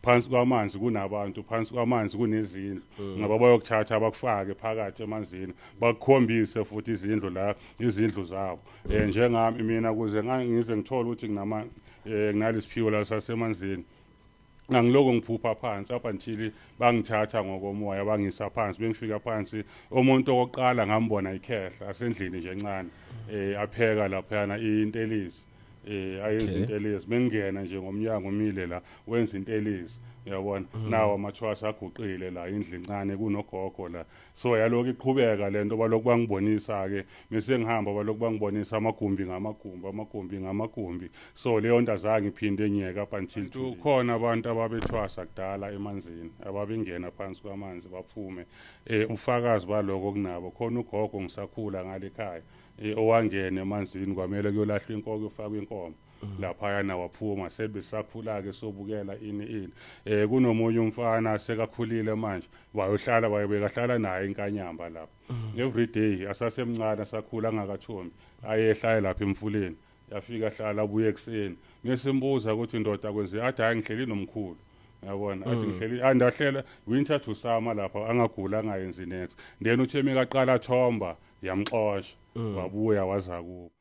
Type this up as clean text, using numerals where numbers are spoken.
phansi kwamanzi kunabantu phansi kwamanzi kunezindlu ngaba bayokuthatha bakufake phakathi emanzini bakukhombise futhi izindlu zabo njengami mina kuze ngize ngithola ukuthi nginalesiphiwo la sasemanzini ngangiloko ngiphupha phansi up until bangithatha ngokomoya bangisa phansi bengifika phansi umuntu oqala ngambona ikhehla asendlini nje encane apheka laphana intelisi ayenza intelisi bengena nje ngomnyango umile la wenza intelisi uyabona nawo amathwasa aguqile la indlu encane kunogogo la so yaloku iqhubeka lento balokhu bangibonisa ke bese ngihamba balokhu bangibonisa amagumbi ngamagumbi so leyo nto azange iphinde ngiyeka up until khona abantu ababethwasa kudala emanzini ababengena phansi kwamanzi baphume ufakazi baloko kunabo khona ugogo ngisakhula ngale ekhaya owangena emanzini kwamele kuyolahlwa inkoko ufakwe inkomo laphayana waphuma sebesakhula-ke sobukela ini kunomunye umfana sekakhulile manje bekahlala naye inkanyamba lapho every day asasemncane asakhula angakathombi ayehla lapha emfuleni yafika hlala abuye ekuseni ngesimbuza ukuthi indoda kwenze athi hayi ngihleli nomkhulu yabona athi ngihleli andahlela winter to summer lapha angagula angayenzi next then uthe mekaqala thomba yamxosha wabuya waza kubo